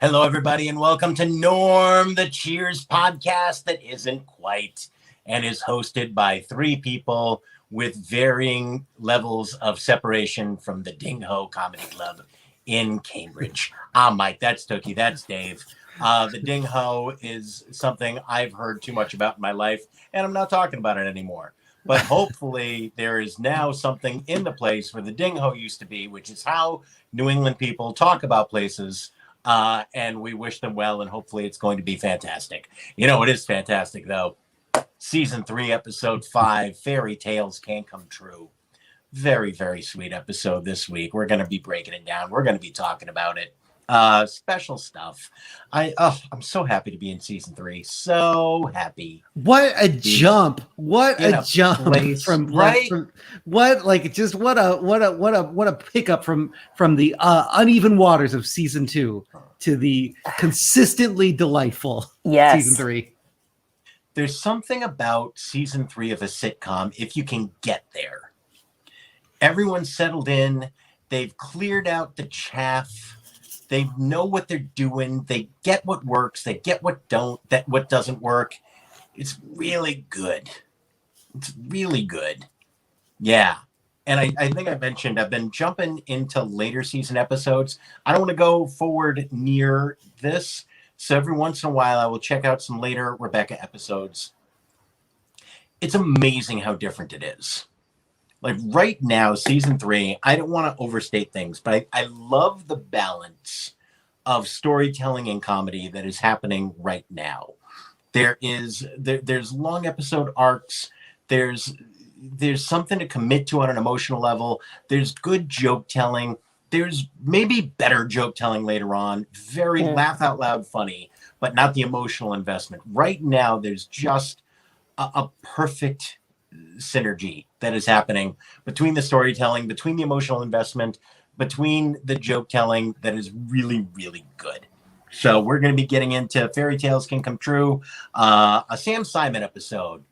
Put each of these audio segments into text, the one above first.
Hello, everybody, and welcome to Norm, the Cheers podcast that isn't quite and is hosted by three people with varying levels of separation from the Ding Ho Comedy Club in Cambridge. I'm Mike, that's Tookie, that's Dave. The Ding Ho is something I've heard too much about in my life, and I'm not talking about it anymore. But hopefully there is now something in the place where the Ding Ho used to be, which is how New England people talk about places. And we wish them well, and hopefully it's going to be fantastic. You know, it is fantastic, though. Season 3, Episode 5, Fairy Tales Can't Come True. Very, very sweet episode this week. We're going to be breaking it down. We're going to be talking about it. Special stuff. I'm so happy to be in Season 3. So happy. What a jump. What a jump from right? What a pickup from the uneven waters of season 2 to the consistently delightful season 3. There's something about season 3 of a sitcom if you can get there. Everyone's settled in, they've cleared out the chaff. They know what they're doing. They get what works. They get what doesn't work. It's really good. It's really good. Yeah. And I think I mentioned I've been jumping into later season episodes. I don't want to go forward near this. So every once in a while, I will check out some later Rebecca episodes. It's amazing how different it is. Like right now, season 3, I don't want to overstate things, but I love the balance of storytelling and comedy that is happening right now. There's long episode arcs. There's something to commit to on an emotional level. There's good joke telling. There's maybe better joke telling later on. Very laugh out loud funny, but not the emotional investment. Right now, there's just a perfect synergy that is happening between the storytelling, between the emotional investment, between the joke telling that is really, really good. So we're going to be getting into Fairy Tales Can Come True, a Sam Simon episode.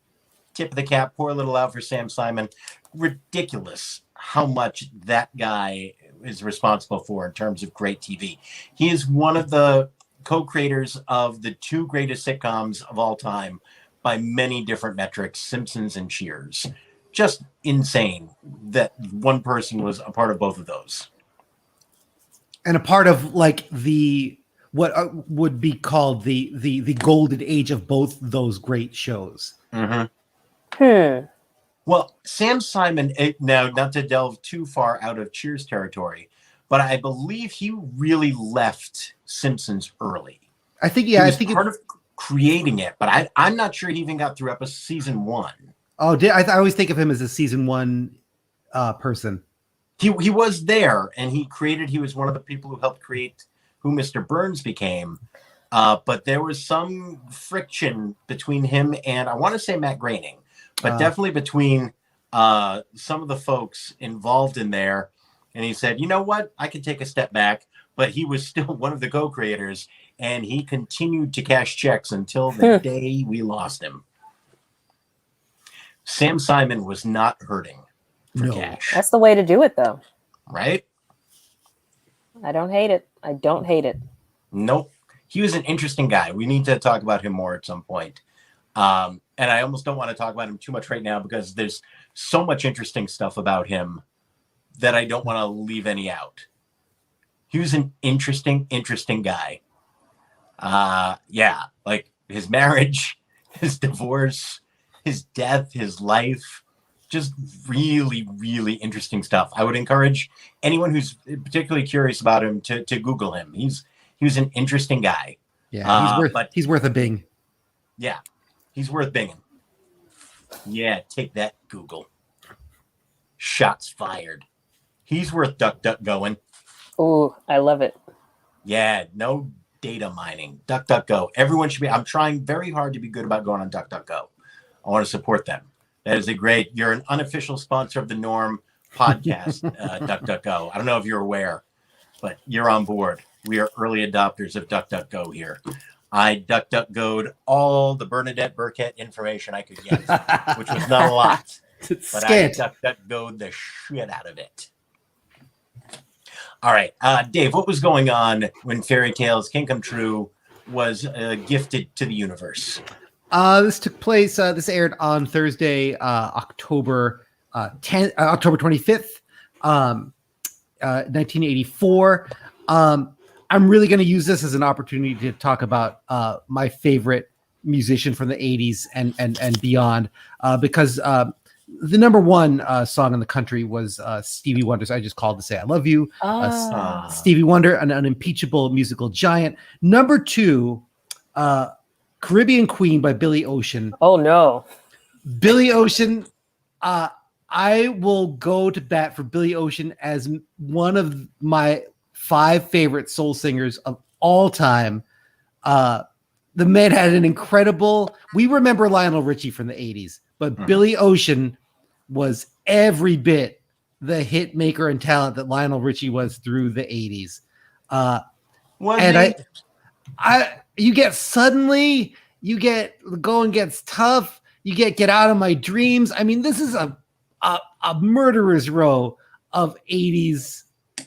Tip of the cap, pour a little out for Sam Simon. Ridiculous how much that guy is responsible for in terms of great TV. He is one of the co-creators of the 2 greatest sitcoms of all time, by many different metrics, Simpsons and Cheers. Just insane that one person was a part of both of those. And a part of like what would be called the golden age of both those great shows. Mm-hmm. Well, Sam Simon, now not to delve too far out of Cheers territory, but I believe he really left Simpsons early. I think part of creating it, but I'm not sure he even got through season 1. Oh, I always think of him as a season 1 person. He was there, and he was one of the people who helped create who Mr. Burns became. But there was some friction between him and I want to say Matt Groening, but definitely between some of the folks involved in there. And he said, you know what? I can take a step back. But he was still one of the co-creators, and he continued to cash checks until the day we lost him. Sam Simon was not hurting for cash. That's the way to do it, though. Right? I don't hate it. I don't hate it. Nope. He was an interesting guy. We need to talk about him more at some point. And I almost don't want to talk about him too much right now because there's so much interesting stuff about him that I don't want to leave any out. He was an interesting guy. Yeah, like his marriage, his divorce, his death, his life, just really, really interesting stuff. I would encourage anyone who's particularly curious about him to Google him. He was an interesting guy. Yeah, he's worth a bing. Yeah, he's worth binging. Yeah, take that, Google. Shots fired. He's worth duck going. Oh, I love it. Yeah, no data mining. DuckDuckGo. Everyone should be. I'm trying very hard to be good about going on DuckDuckGo. I want to support them. That is you're an unofficial sponsor of the Norm podcast, DuckDuckGo. I don't know if you're aware, but you're on board. We are early adopters of DuckDuckGo here. I DuckDuckGo'd all the Bernadette Burkett information I could get, which was not a lot. But I DuckDuckGo'd the shit out of it. All right, Dave, what was going on when Fairy Tales Can Come True was gifted to the universe? This took place. This aired on Thursday, October 25th, 1984. I'm really going to use this as an opportunity to talk about my favorite musician from the 80s and beyond, because the number one song in the country was Stevie Wonder's "I Just Called to Say I Love You." Stevie Wonder, an unimpeachable musical giant. Number two, Caribbean Queen by Billy Ocean. Oh no, Billy Ocean. I will go to bat for Billy Ocean as one of my 5 favorite soul singers of all time. The man had an incredible. We remember Lionel Richie from the 80s, but Billy Ocean was every bit the hit maker and talent that Lionel Richie was through the 80s. You get Suddenly, you get The Going Gets Tough, you get Out of My Dreams. I mean, this is a murderer's row of 80s.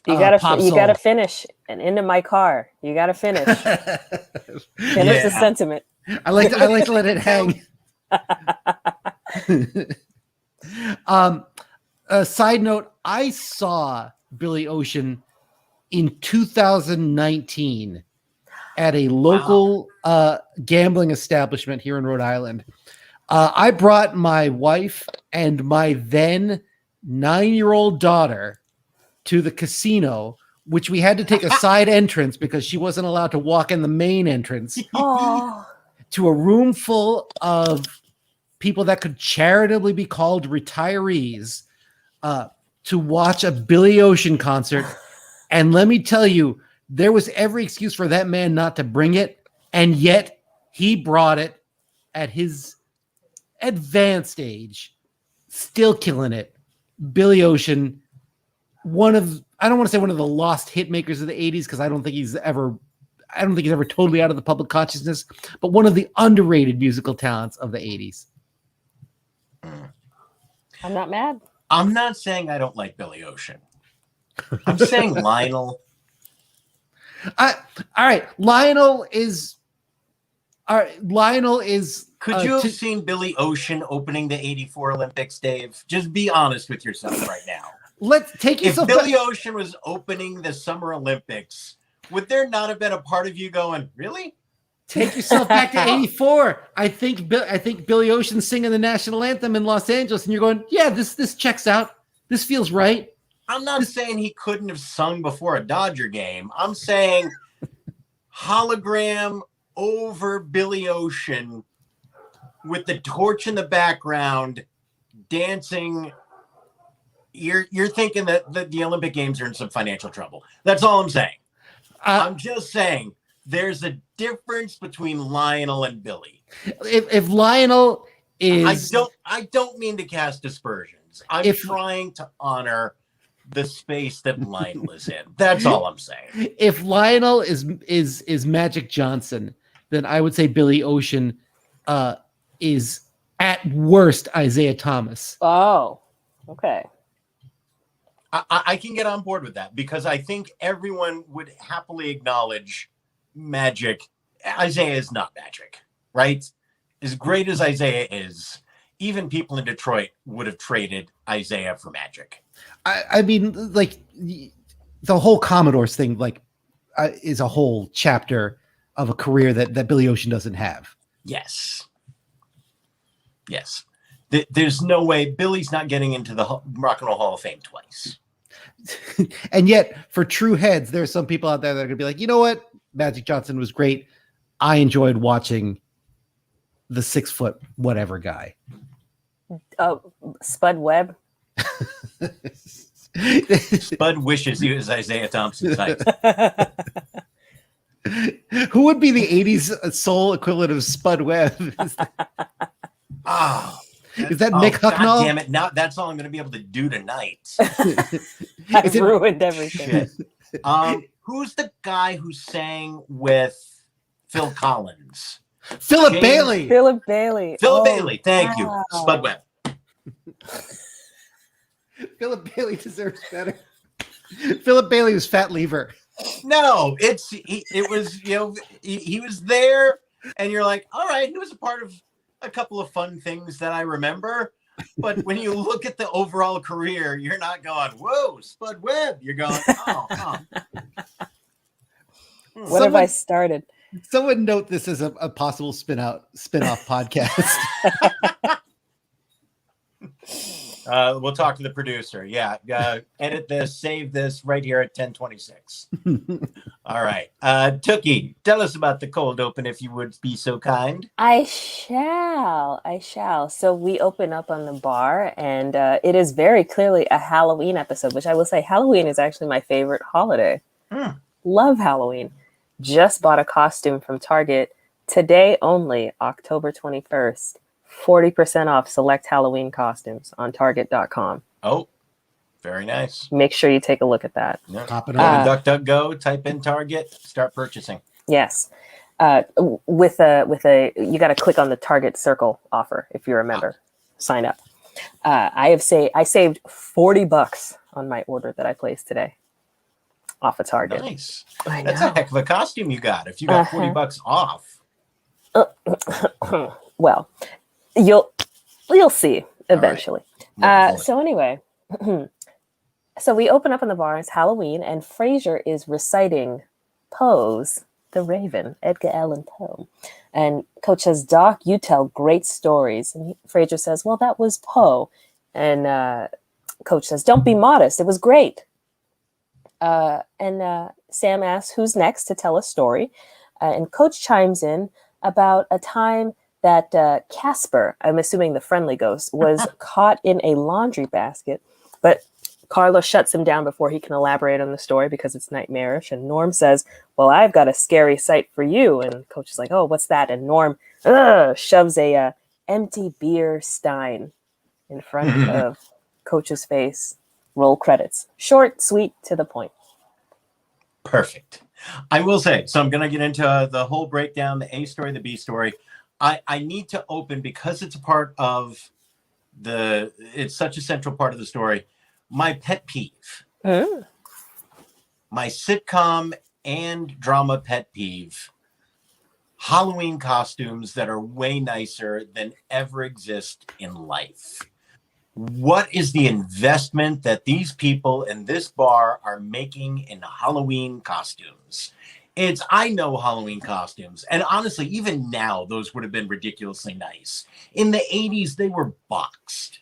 You gotta finish and Into My Car. You gotta finish. Finish the sentiment. I like to let it hang. A side note, I saw Billy Ocean in 2019 at a local gambling establishment here in Rhode Island. I brought my wife and my then 9-year-old daughter to the casino, which we had to take a side entrance because she wasn't allowed to walk in the main entrance, to a room full of people that could charitably be called retirees, to watch a Billy Ocean concert. And let me tell you, there was every excuse for that man not to bring it, and yet he brought it at his advanced age, still killing it. Billy Ocean, I don't want to say one of the lost hit makers of the 80s, because I don't think he's ever totally out of the public consciousness, but one of the underrated musical talents of the 80s. I'm not mad. I'm not saying I don't like Billy Ocean. I'm saying Lionel. All right, Lionel is. Could you have seen Billy Ocean opening the '84 Olympics, Dave? Just be honest with yourself right now. Let's take yourself. If Billy Ocean was opening the Summer Olympics, would there not have been a part of you going, really? Take yourself back to '84. I think Billy Ocean singing the national anthem in Los Angeles, and you're going, yeah, this checks out. This feels right. I'm not saying he couldn't have sung before a Dodger game. I'm saying hologram over Billy Ocean with the torch in the background, dancing. You're thinking that the Olympic Games are in some financial trouble. That's all I'm saying. I'm just saying there's a difference between Lionel and Billy. If Lionel is, I don't mean to cast aspersions. I'm trying to honor the space that Lionel is in. That's all I'm saying. If Lionel is Magic Johnson, then I would say Billy Ocean is at worst Isaiah Thomas. Oh, okay. I can get on board with that, because I think everyone would happily acknowledge Magic. Isaiah is not Magic, right? As great as Isaiah is, even people in Detroit would have traded Isaiah for Magic. I mean, like, the whole Commodores thing, like, is a whole chapter of a career that Billy Ocean doesn't have. Yes. There's no way Billy's not getting into the Rock and Roll Hall of Fame twice. And yet, for true heads, there are some people out there that are going to be like, you know what? Magic Johnson was great. I enjoyed watching the 6-foot whatever guy. Spud Webb. Spud wishes he was Isaiah Thompson's height. Who would be the 80s soul equivalent of Spud Webb? Is that Mick Hucknall? God damn it. Now that's all I'm going to be able to do tonight. I've ruined everything. Who's the guy who sang with Phil Collins? Philip Bailey. Philip Bailey. Thank you. Spud Webb. Philip Bailey deserves better. Philip Bailey was Fat Lever. No, it was, he was there, and you're like, all right, he was a part of a couple of fun things that I remember. But when you look at the overall career, you're not going, whoa, Spud Webb. You're going, oh. What have I started? Someone note this as a possible spin-off podcast. We'll talk to the producer. Yeah. Edit this, save this right here at 10:26. All right. Tookie, tell us about the cold open, if you would be so kind. I shall. So we open up on the bar, and it is very clearly a Halloween episode, which I will say Halloween is actually my favorite holiday. Love Halloween. Just bought a costume from Target today only, October 21st. 40% off select Halloween costumes on Target.com. Oh, very nice. Make sure you take a look at that. Yeah. Go to DuckDuckGo, type in Target, start purchasing. Yes. With a you got to click on the Target Circle offer if you're a member. Sign up. I saved $40 on my order that I placed today off of Target. Nice. That's a heck of a costume you got. If you got $40 off. Well, you'll see eventually. Right. So anyway, so we open up in the bar. It's Halloween, and Frasier is reciting Poe's The Raven, Edgar Allan Poe. And Coach says, "Doc, you tell great stories." And Frasier says, "Well, that was Poe." And Coach says, "Don't be modest. It was great." And Sam asks, "Who's next to tell a story?" And Coach chimes in about a time that Casper, I'm assuming the friendly ghost, was caught in a laundry basket. But Carlos shuts him down before he can elaborate on the story because it's nightmarish. And Norm says, "Well, I've got a scary sight for you." And Coach is like, "Oh, what's that?" And Norm shoves a empty beer stein in front of Coach's face. Roll credits. Short, sweet, to the point. Perfect. I will say, so I'm going to get into the whole breakdown, the A story, the B story. I need to open, because it's a part of it's such a central part of the story, my pet peeve. My sitcom and drama pet peeve. Halloween costumes that are way nicer than ever exist in life. What is the investment that these people in this bar are making in Halloween costumes? I know Halloween costumes, and honestly, even now, those would have been ridiculously nice. In the 80s, they were boxed.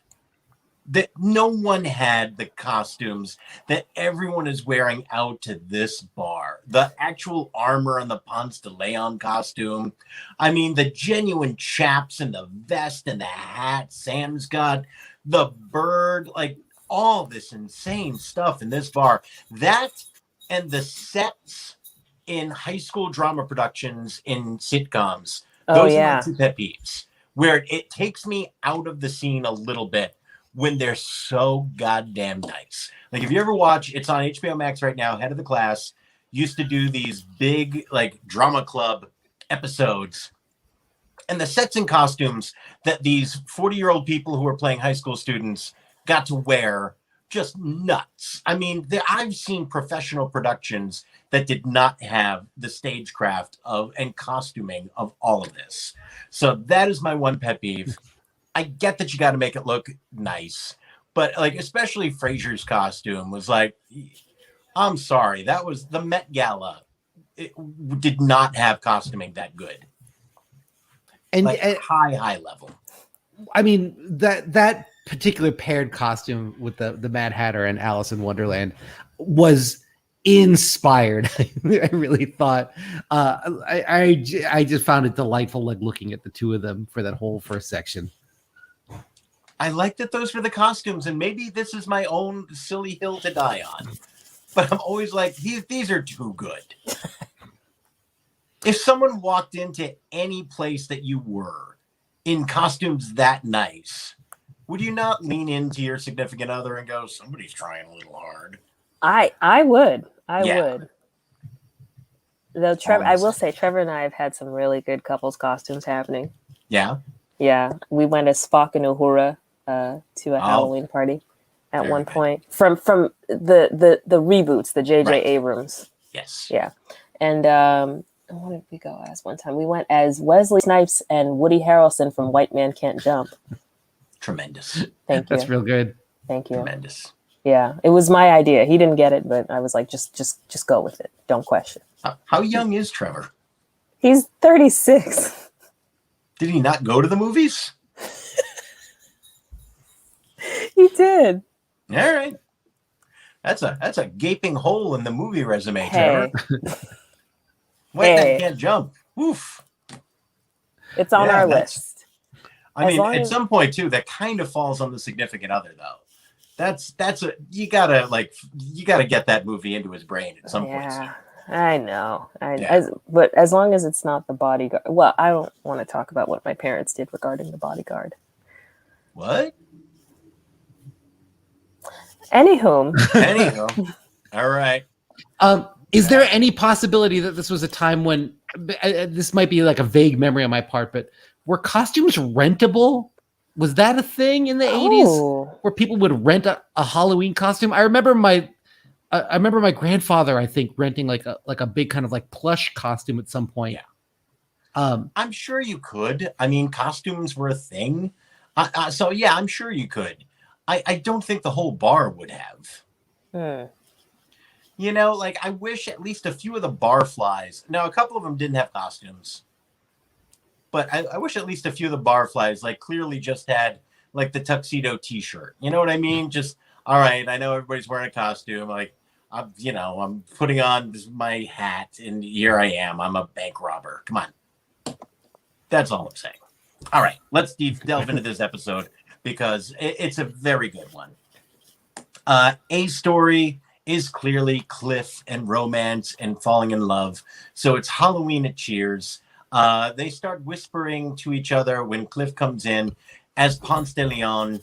That no one had the costumes that everyone is wearing out to this bar. The actual armor and the Ponce de Leon costume. I mean, the genuine chaps and the vest and the hat Sam's got. The bird, like all this insane stuff in this bar. That and the sets in high school drama productions in sitcoms. Those are my two pet peeves, where it takes me out of the scene a little bit when they're so goddamn nice. Like if you ever watch, it's on HBO Max right now, Head of the Class used to do these big like drama club episodes. And the sets and costumes that these 40-year-old people who are playing high school students got to wear, just nuts. I mean, I've seen professional productions that did not have the stagecraft and costuming of all of this. So that is my one pet peeve. I get that you got to make it look nice, but like especially Frasier's costume was like, I'm sorry, that was the Met Gala. It did not have costuming that good. And like high level. I mean, that particular paired costume with the Mad Hatter and Alice in Wonderland was inspired. I really thought I just found it delightful, like looking at the two of them for that whole first section. I like that those were the costumes, and maybe this is my own silly hill to die on, but I'm always like, these are too good. If someone walked into any place that you were in costumes that nice, would you not lean into your significant other and go, somebody's trying a little hard? I would. I would. Though Trevor, I will say Trevor and I have had some really good couples costumes happening. Yeah? Yeah. We went as Spock and Uhura to a Halloween party. at Very one good. point from the reboots, the J.J. Right. Abrams. Yes. Yeah. And what did we go as one time? We went as Wesley Snipes and Woody Harrelson from White Man Can't Jump. Tremendous. Thank you. That's real good. Thank you. Tremendous. Yeah, it was my idea. He didn't get it, but I was like, just go with it. Don't question. How young is Trevor? He's 36. Did he not go to the movies? He did. All right. That's a gaping hole in the movie resume, Hey, Trevor. White Man Hey. Can't Jump. Oof. it's on Yeah, our that's- list. I As mean, long at as- some point too, that kind of falls on the significant other, though. You gotta get that movie into his brain at some point. Yeah, I know. Yeah. But as long as it's not The Bodyguard. Well, I don't want to talk about what my parents did regarding The Bodyguard. What? Anywho, Anyhow, all right. Is there any possibility that this was a time when this might be like a vague memory on my part, but were costumes rentable? Was that a thing in the 80s oh, where people would rent a Halloween costume? I remember my grandfather, I think, renting like a big kind of like plush costume at some point. Yeah. I'm sure you could. I mean, costumes were a thing. So yeah, I'm sure you could. I don't think the whole bar would have. You know, like I wish at least a few of the barflies. Now, a couple of them didn't have costumes, but I wish at least a few of the barflies like clearly just had like the tuxedo T-shirt. You know what I mean? Just all right. I know everybody's wearing a costume. Like I'm putting on my hat, and here I am. I'm a bank robber. Come on. That's all I'm saying. All right, let's delve into this episode because it's a very good one. A story is clearly Cliff and romance and falling in love. So it's Halloween at Cheers. They start whispering to each other when Cliff comes in as Ponce de Leon.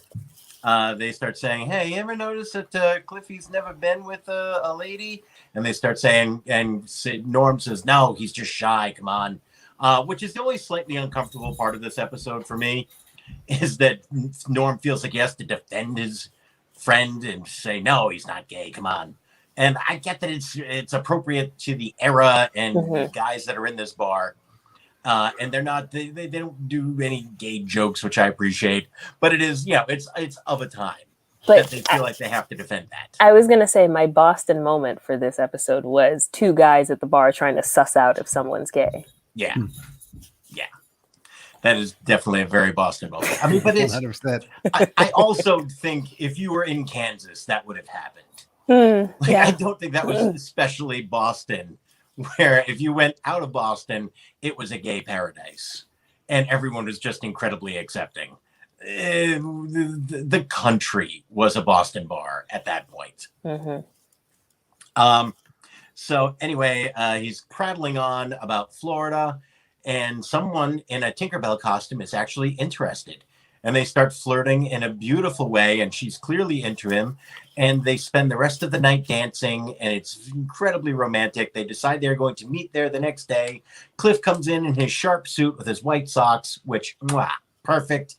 They start saying, hey, you ever notice that Cliffy's never been with a lady? And they start saying, and Norm says, no, he's just shy. Come on. Which is the only slightly uncomfortable part of this episode for me, is that Norm feels like he has to defend his friend and say, no, he's not gay. Come on. And I get that it's appropriate to the era and the guys that are in this bar. And they're not, they don't do any gay jokes, which I appreciate, but it is, it's of a time but that they feel like they have to defend that. I was going to say my Boston moment for this episode was two guys at the bar trying to suss out if someone's gay. Yeah. Yeah. That is definitely a very Boston moment. I mean, but it's, 100%. I also think if you were in Kansas, that would have happened. I don't think that was especially Boston, where if you went out of Boston, it was a gay paradise and everyone was just incredibly accepting. The country was a Boston bar at that point. So anyway, he's prattling on about Florida, and someone in a Tinkerbell costume is actually interested. And they start flirting in a beautiful way, and she's clearly into him. And they spend the rest of the night dancing, and it's incredibly romantic. They decide they're going to meet there the next day. Cliff comes in his sharp suit with his white socks, which, perfect.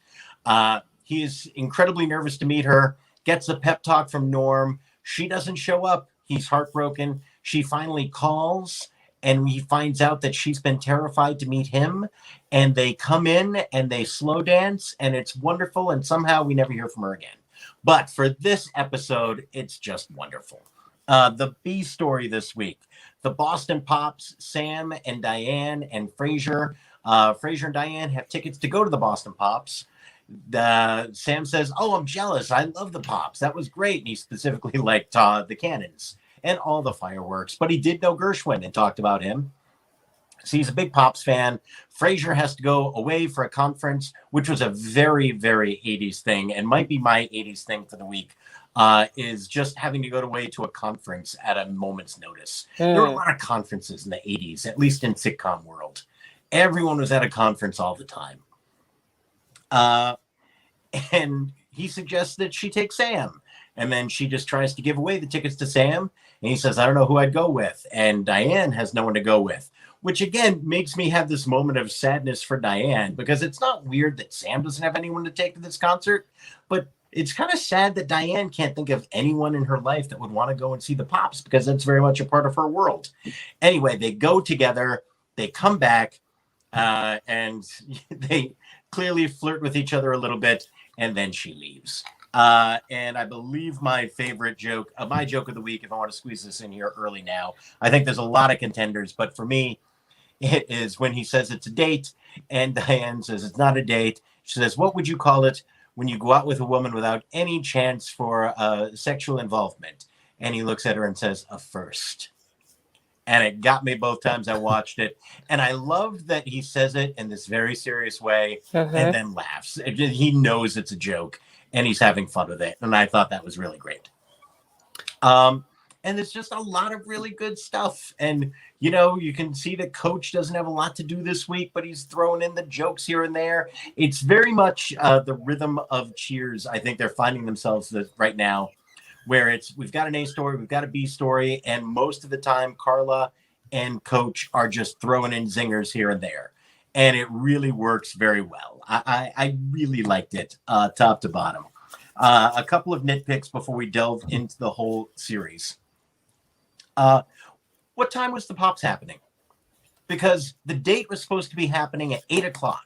He is incredibly nervous to meet her, gets a pep talk from Norm. She doesn't show up. He's heartbroken. She finally calls, and he finds out that she's been terrified to meet him. And they come in and they slow dance, and it's wonderful. And somehow we never hear from her again. But for this episode, it's just wonderful. The B story this week, the Boston Pops, Sam and Diane and Frasier. Frasier and Diane have tickets to go to the Boston Pops. Sam says, oh, I'm jealous. I love the Pops. That was great. And he specifically liked the cannons and all the fireworks. But he did know Gershwin and talked about him. So he's a big Pops fan. Frasier has to go away for a conference, which was a very, very 80s thing and might be my 80s thing for the week, is just having to go away to a conference at a moment's notice. There were a lot of conferences in the 80s, at least in sitcom world. Everyone was at a conference all the time. And he suggests that she take Sam. And then she just tries to give away the tickets to Sam. And he says, I don't know who I'd go with. And Diane has no one to go with. Which, again, makes me have this moment of sadness for Diane, because it's not weird that Sam doesn't have anyone to take to this concert, but it's kind of sad that Diane can't think of anyone in her life that would want to go and see the Pops, because that's very much a part of her world. Anyway, they go together, they come back, and they clearly flirt with each other a little bit, and then she leaves. And I believe my favorite joke, my joke of the week, if I want to squeeze this in here early now, I think there's a lot of contenders, but for me, it is when he says it's a date, and Diane says it's not a date. She says, what would you call it when you go out with a woman without any chance for sexual involvement? And he looks at her and says, a first. And it got me both times I watched it. And I loved that he says it in this very serious way and then laughs. He knows it's a joke and he's having fun with it. And I thought that was really great. And there's just a lot of really good stuff. And, you know, you can see that Coach doesn't have a lot to do this week, but he's throwing in the jokes here and there. It's very much the rhythm of Cheers. I think they're finding themselves right now, where it's, we've got an A story, we've got a B story, and most of the time Carla and Coach are just throwing in zingers here and there. And it really works very well. I really liked it, top to bottom. A couple of nitpicks before we delve into the whole series. What time was the Pops happening? Because the date was supposed to be happening at 8:00.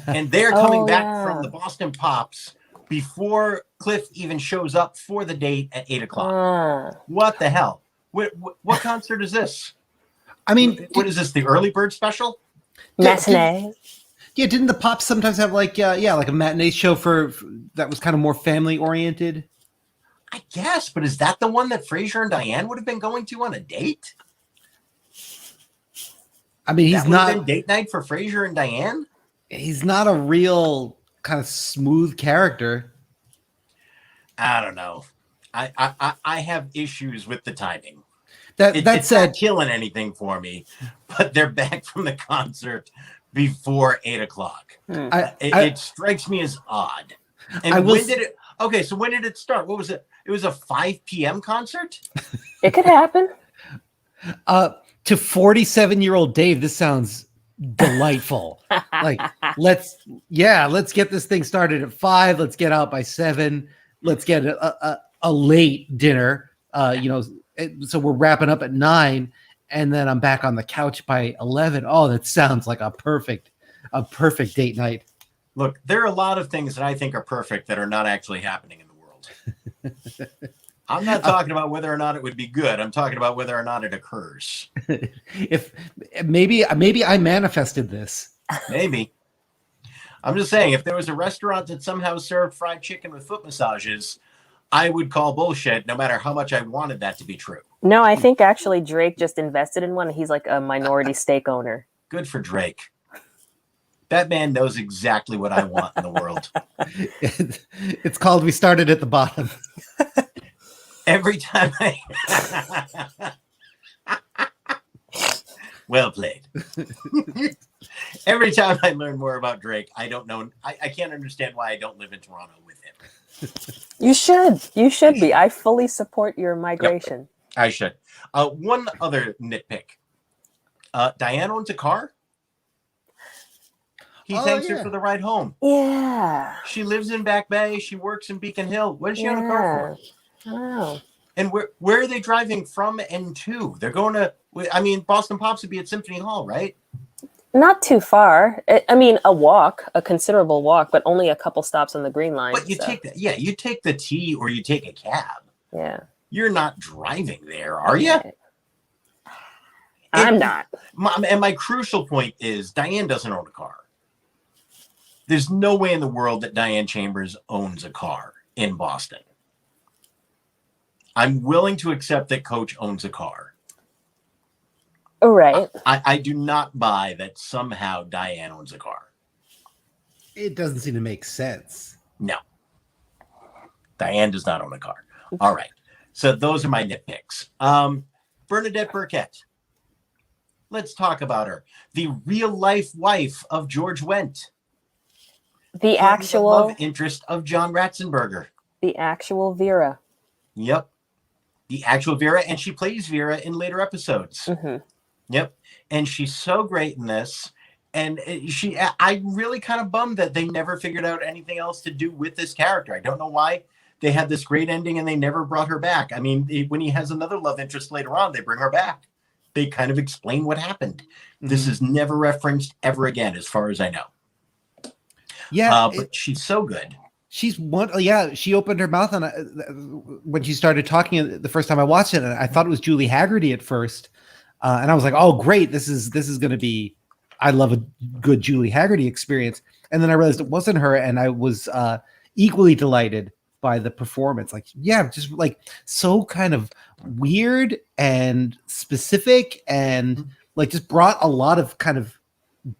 And they're coming back from the Boston Pops before Cliff even shows up for the date at 8:00. What the hell? What concert is this? I mean, what is this? The early bird special? Matinee. Yeah, didn't the Pops sometimes have like a matinee show for that was kind of more family oriented? I guess, but is that the one that Frasier and Diane would have been going to on a date? I mean, he's not been date night for Frasier and Diane. He's not a real kind of smooth character. I don't know. I have issues with the timing. It's not killing anything for me, but they're back from the concert before 8:00. It strikes me as odd. And when did it? Okay, so when did it start? What was it? It was a 5 p.m. concert? It could happen. To 47-year-old Dave, this sounds delightful. Like, let's get this thing started at 5. Let's get out by 7. Let's get a late dinner. So we're wrapping up at 9, and then I'm back on the couch by 11. Oh, that sounds like a perfect date night. Look, there are a lot of things that I think are perfect that are not actually happening in the world. I'm not talking about whether or not it would be good. I'm talking about whether or not it occurs. If maybe I manifested this. Maybe. I'm just saying, if there was a restaurant that somehow served fried chicken with foot massages, I would call bullshit no matter how much I wanted that to be true. No, I think actually Drake just invested in one. He's like a minority stake owner. Good for Drake. That man knows exactly what I want in the world. It's called We Started at the Bottom. Every time Well played. Every time I learn more about Drake, I don't know. I can't understand why I don't live in Toronto with him. You should. You should be. I fully support your migration. Yep, I should. One other nitpick. Diane owns a car. He thanks her for the ride home. Yeah. She lives in Back Bay. She works in Beacon Hill. What does she own a car for? Oh. And where are they driving from and to? They're going to, Boston Pops would be at Symphony Hall, right? Not too far. A considerable walk, but only a couple stops on the Green Line. But you take the T or you take a cab. Yeah. You're not driving there, are you? I'm not. And my crucial point is Diane doesn't own a car. There's no way in the world that Diane Chambers owns a car in Boston. I'm willing to accept that Coach owns a car. Right. I do not buy that somehow Diane owns a car. It doesn't seem to make sense. No. Diane does not own a car. All right. So those are my nitpicks. Bernadette Burkett. Let's talk about her. The real life wife of George Wendt. The actual love interest of John Ratzenberger. The actual Vera. Yep. The actual Vera, and she plays Vera in later episodes. Mm-hmm. Yep. And she's so great in this. And I really kind of bummed that they never figured out anything else to do with this character. I don't know why they had this great ending and they never brought her back. I mean, when he has another love interest later on, they bring her back. They kind of explain what happened. This is never referenced ever again, as far as I know. Yeah, but she's so good. She's one. Yeah, she opened her mouth and when she started talking the first time I watched it, and I thought it was Julie Haggerty at first, and I was like, "Oh, great! This is going to be." I love a good Julie Haggerty experience, and then I realized it wasn't her, and I was equally delighted by the performance. Like, yeah, just like so kind of weird and specific, and like just brought a lot of kind of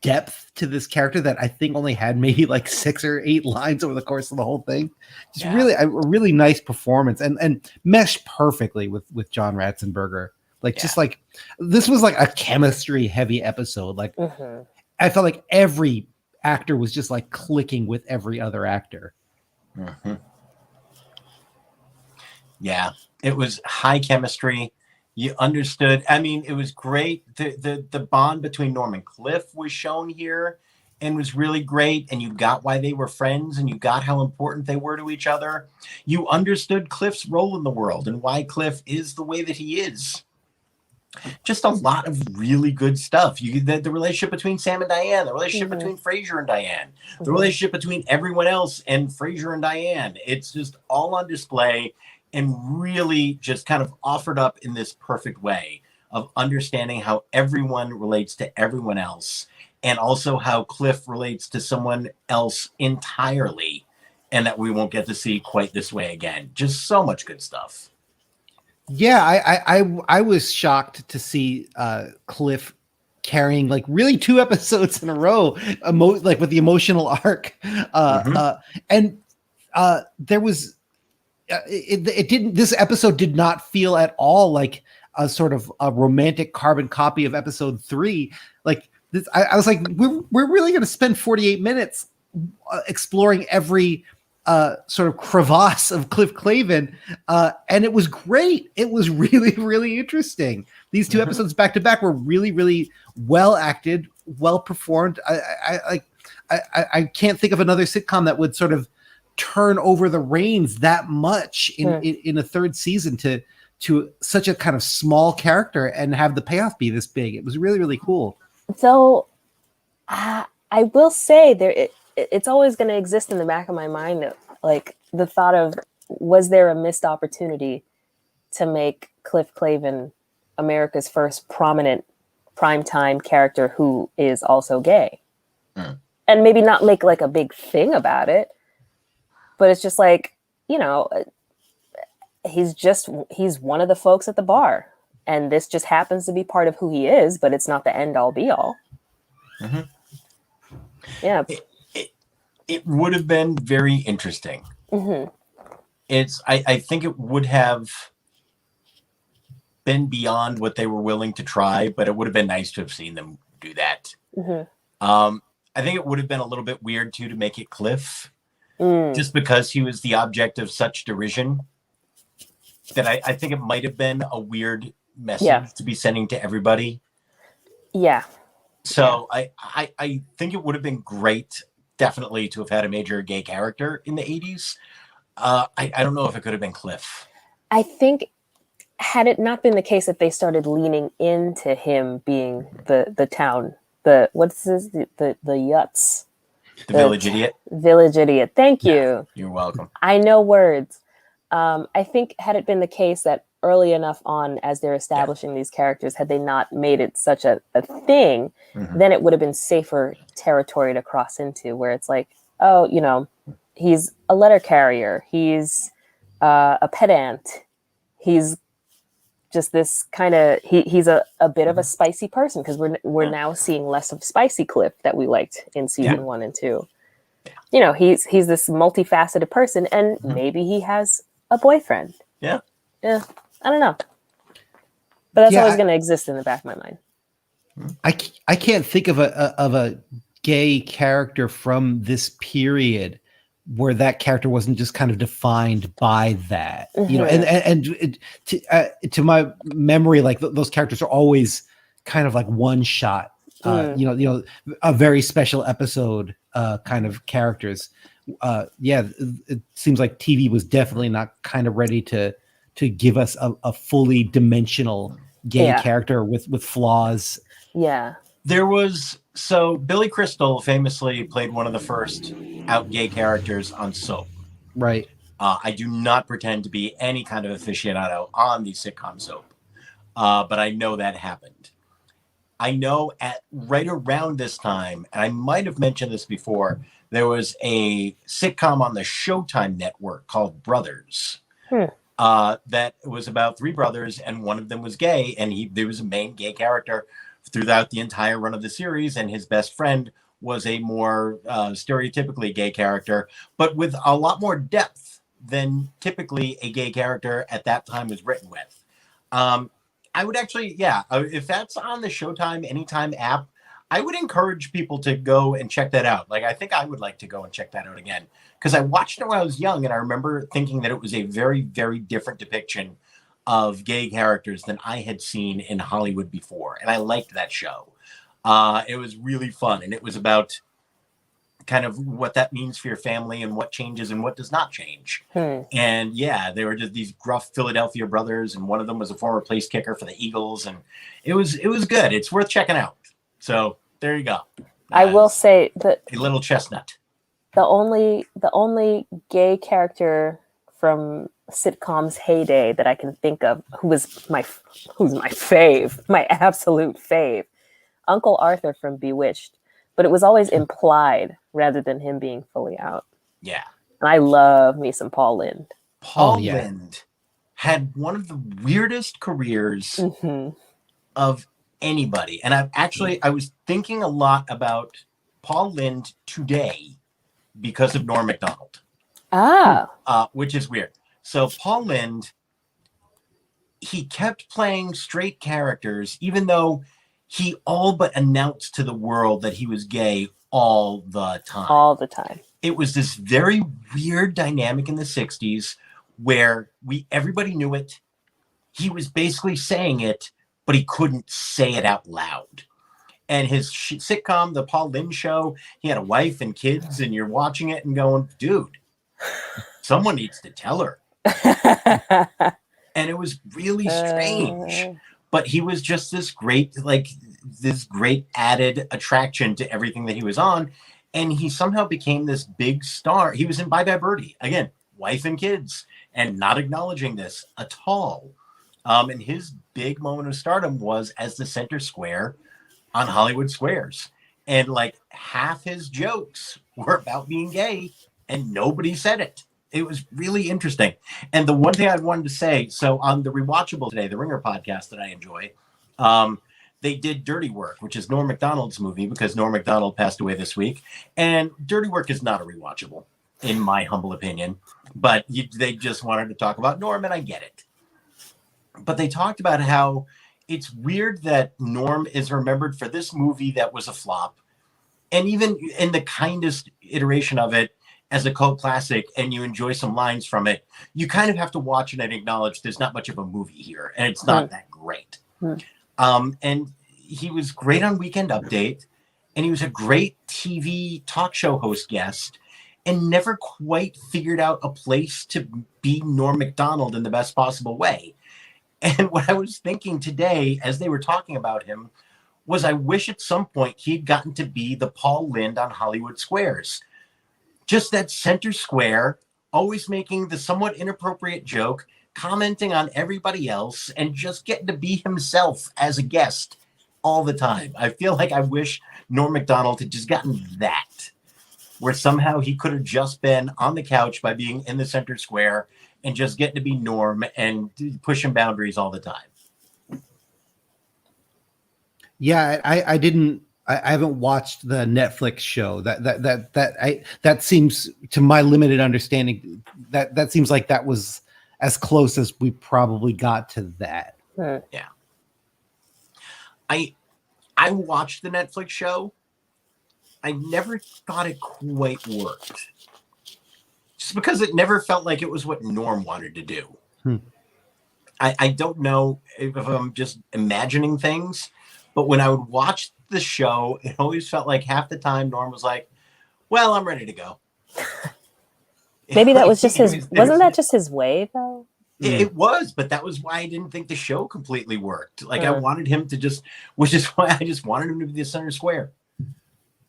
depth to this character that I think only had maybe like 6 or 8 lines over the course of the whole thing. Just really a really nice performance and meshed perfectly with John Ratzenberger. Like just like this was like a chemistry heavy episode. Like I felt like every actor was just like clicking with every other actor. Yeah, it was high chemistry. You understood. I mean, it was great. The bond between Norm and Cliff was shown here and was really great. And you got why they were friends and you got how important they were to each other. You understood Cliff's role in the world and why Cliff is the way that he is. Just a lot of really good stuff. The relationship between Sam and Diane, the relationship between Frasier and Diane, the relationship between everyone else and Frasier and Diane. It's just all on display. And really just kind of offered up in this perfect way of understanding how everyone relates to everyone else and also how Cliff relates to someone else entirely and that we won't get to see quite this way again. Just so much good stuff. Yeah, I was shocked to see Cliff carrying like really 2 episodes in a row, like with the emotional arc. And there was it didn't. This episode did not feel at all like a sort of a romantic carbon copy of episode 3. Like this, I was like, we're really going to spend 48 minutes exploring every sort of crevasse of Cliff Clavin, and it was great. It was really, really interesting. These 2 episodes back to back were really, really well acted, well performed. I can't think of another sitcom that would sort of turn over the reins that much in a 3rd season to such a kind of small character and have the payoff be this big. It was really, really cool. So I will say it's always going to exist in the back of my mind, like the thought of, was there a missed opportunity to make Cliff Clavin America's first prominent primetime character who is also gay? And maybe not make like a big thing about it, but it's just like, you know, he's one of the folks at the bar, and this just happens to be part of who he is, but it's not the end all be all. Yeah. It would have been very interesting. I think it would have been beyond what they were willing to try, but it would have been nice to have seen them do that. I think it would have been a little bit weird too to make it Cliff. Just because he was the object of such derision, that I think it might have been a weird message to be sending to everybody. Yeah. So I think it would have been great, definitely, to have had a major gay character in the 80s. I don't know if it could have been Cliff. I think had it not been the case that they started leaning into him being the town, the Yuts. The Village Idiot. Village Idiot. Thank you. You're welcome. I know words. I think had it been the case that early enough on as they're establishing these characters, had they not made it such a thing, then it would have been safer territory to cross into, where it's like, oh, you know, he's a letter carrier. He's a pedant. He's just this kind of, he's a bit of a spicy person, because we're now seeing less of Spicy Cliff that we liked in season 1 and 2. You know, he's this multifaceted person, and maybe he has a boyfriend. Yeah, I don't know, but that's always going to exist in the back of my mind. I can't think of a gay character from this period where that character wasn't just kind of defined by that, you know, and to my memory, like those characters are always kind of like one shot A very special episode kind of characters. It seems like TV was definitely not kind of ready to give us a fully dimensional gay character with flaws. Yeah. So Billy Crystal famously played one of the first out gay characters on Soap. Right. I do not pretend to be any kind of aficionado on the sitcom Soap, but I know that happened. I know at right around this time, and I might have mentioned this before, there was a sitcom on the Showtime network called Brothers. That was about three brothers, and one of them was gay, and there was a main gay character throughout the entire run of the series, and his best friend was a more stereotypically gay character, but with a lot more depth than typically a gay character at that time was written with. I would actually, if that's on the Showtime Anytime app, I would encourage people to go and check that out. Like, I think I would like to go and check that out again, because I watched it when I was young, and I remember thinking that it was a very, very different depiction of gay characters than I had seen in Hollywood before. And I liked that show. It was really fun. And it was about kind of what that means for your family and what changes and what does not change. And they were just these gruff Philadelphia brothers. And one of them was a former place kicker for the Eagles. And it was good. It's worth checking out. So there you go. I will say that a little chestnut. The only gay character from sitcom's heyday that I can think of who's my fave, my absolute fave, Uncle Arthur from Bewitched, but it was always implied rather than him being fully out. Yeah. And I love me some Paul Lynde. Paul Lynde had one of the weirdest careers of anybody. And I was thinking a lot about Paul Lynde today because of Norm Macdonald. Which is weird. So Paul Lynde, he kept playing straight characters, even though he all but announced to the world that he was gay all the time. All the time. It was this very weird dynamic in the 60s where everybody knew it. He was basically saying it, but he couldn't say it out loud. And his sitcom, The Paul Lynde Show, he had a wife and kids, and you're watching it and going, dude, someone needs to tell her. And it was really strange. But he was just this great added attraction to everything that he was on. And he somehow became this big star. He was in Bye Bye Birdie. Again, wife and kids, and not acknowledging this at all. And his big moment of stardom was as the center square on Hollywood Squares. And like half his jokes were about being gay, and nobody said it. It was really interesting. And the one thing I wanted to say, so on the Rewatchable today, the Ringer podcast that I enjoy, they did Dirty Work, which is Norm Macdonald's movie, because Norm Macdonald passed away this week. And Dirty Work is not a rewatchable, in my humble opinion. But they just wanted to talk about Norm, and I get it. But they talked about how it's weird that Norm is remembered for this movie that was a flop, and even in the kindest iteration of it as a cult classic, and you enjoy some lines from it, you kind of have to watch it and acknowledge there's not much of a movie here, and it's not that great. And he was great on Weekend Update, and he was a great TV talk show host guest, and never quite figured out a place to be Norm Macdonald in the best possible way. And what I was thinking today, as they were talking about him, was I wish at some point he'd gotten to be the Paul Lynde on Hollywood Squares. Just that center square, always making the somewhat inappropriate joke, commenting on everybody else, and just getting to be himself as a guest all the time. I feel like I wish Norm Macdonald had just gotten that, where somehow he could have just been on the couch by being in the center square and just getting to be Norm and pushing boundaries all the time. Yeah, I haven't watched the Netflix show. That seems, to my limited understanding, that seems like that was as close as we probably got to that. Yeah. I watched the Netflix show. I never thought it quite worked. Just because it never felt like it was what Norm wanted to do. I don't know if I'm just imagining things, but when I would watch the show, it always felt like half the time Norm was like, well, I'm ready to go. Maybe that Like, was just wasn't that just his way though? It was, but that was why I didn't think the show completely worked. Like I Uh. wanted him to just, which is why I just wanted him to be the center square.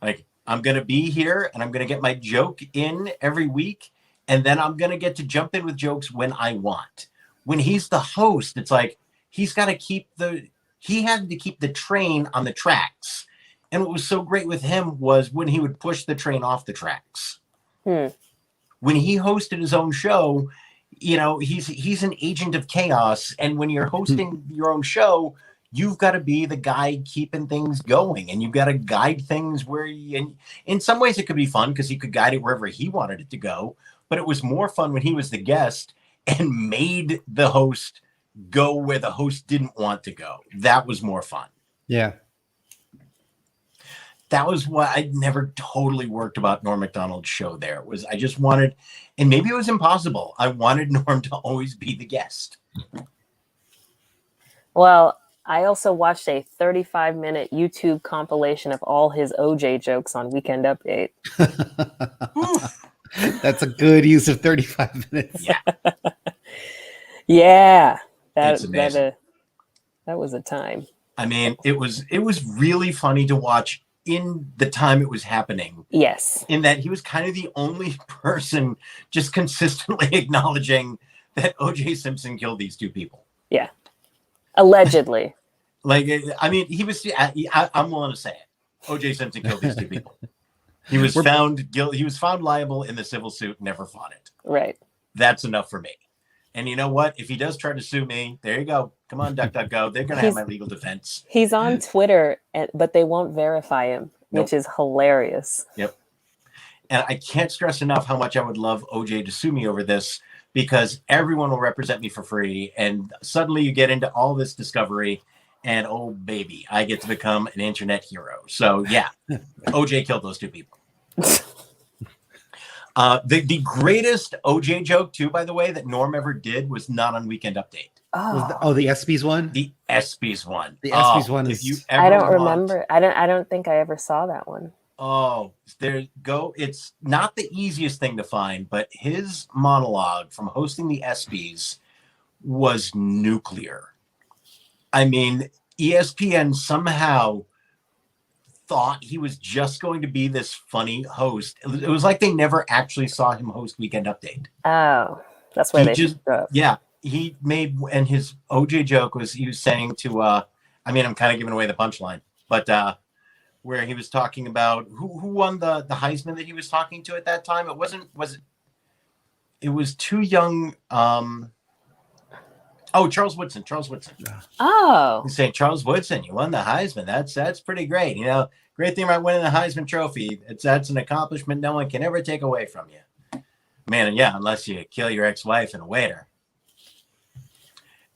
Like I'm going to be here and I'm going to get my joke in every week. And then I'm going to get to jump in with jokes when I want. When he's the host, it's like, he had to keep the train on the tracks. And what was so great with him was when he would push the train off the tracks. When he hosted his own show, you know, he's an agent of chaos. And when you're hosting your own show, you've got to be the guy keeping things going, and you've got to guide things where and in some ways it could be fun because he could guide it wherever he wanted it to go. But it was more fun when he was the guest and made the host go where the host didn't want to go. That was more fun. Yeah. That was what I never totally worked about Norm Macdonald's show there. Was I just wanted, and maybe it was impossible, I wanted Norm to always be the guest. Well, I also watched a 35-minute YouTube compilation of all his OJ jokes on Weekend Update. That's a good use of 35 minutes. Yeah. Yeah. It's amazing. That was a time. I mean, it was really funny to watch in the time it was happening. Yes. In that he was kind of the only person just consistently acknowledging that O.J. Simpson killed these two people. Yeah. Allegedly. Like, I mean, he was, I'm willing to say it. O.J. Simpson killed these two people. He was found guilty. He was found liable in the civil suit, never fought it. Right. That's enough for me. And you know what? If he does try to sue me, there you go. Come on, DuckDuckGo. They're going to have my legal defense. He's on Twitter, but they won't verify him, which is hilarious. Yep. And I can't stress enough how much I would love OJ to sue me over this, because everyone will represent me for free. And suddenly you get into all this discovery and, oh, baby, I get to become an internet hero. So, yeah, OJ killed those two people. The greatest OJ joke, too, by the way, that Norm ever did was not on Weekend Update. The ESPYs one? The ESPYs one. The ESPYs one is... If you ever I don't remember. I don't think I ever saw that one. Oh, there you go. It's not the easiest thing to find, but his monologue from hosting the ESPYs was nuclear. I mean, ESPN somehow thought he was just going to be this funny host. It was like they never actually saw him host Weekend Update. Oh, that's why they just up. Yeah, he made, and his OJ joke was, he was saying to, I mean, I'm kind of giving away the punchline, but where he was talking about who won the Heisman that he was talking to at that time. It was too young. Charles Woodson. Oh. He's saying, Charles Woodson, you won the Heisman. That's pretty great. You know, great thing about winning the Heisman Trophy. That's an accomplishment no one can ever take away from you. Man, and yeah, unless you kill your ex-wife and a waiter.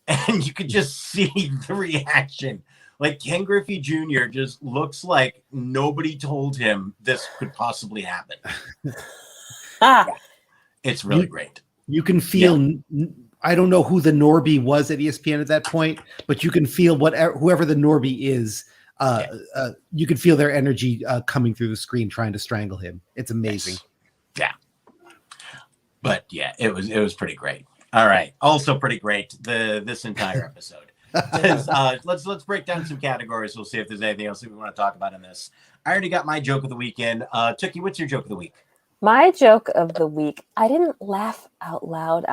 And you could just see the reaction. Like, Ken Griffey Jr. just looks like nobody told him this could possibly happen. Yeah. It's really great. You can feel... Yeah. I don't know who the Norby was at ESPN at that point, but you can feel whoever the Norby is. You can feel their energy coming through the screen, trying to strangle him. It's amazing. Yes. Yeah, but yeah, it was pretty great. All right, also pretty great this entire episode. Let's break down some categories. We'll see if there's anything else that we want to talk about in this. I already got my joke of the weekend. Tookie, what's your joke of the week? My joke of the week. I didn't laugh out loud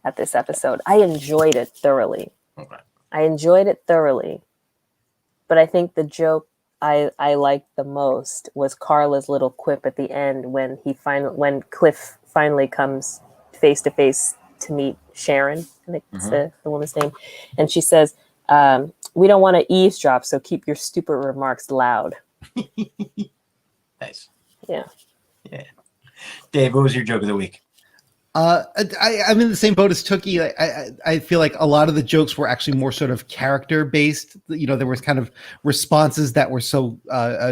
at this episode. I enjoyed it thoroughly. Okay. But I think the joke I liked the most was Carla's little quip at the end when Cliff finally comes face to face to meet Sharon. I think it's the woman's name. And she says, we don't want to eavesdrop, so keep your stupid remarks loud. Nice. Yeah. Dave, what was your joke of the week? I'm in the same boat as Tookie. I feel like a lot of the jokes were actually more sort of character based. You know, there was kind of responses that were so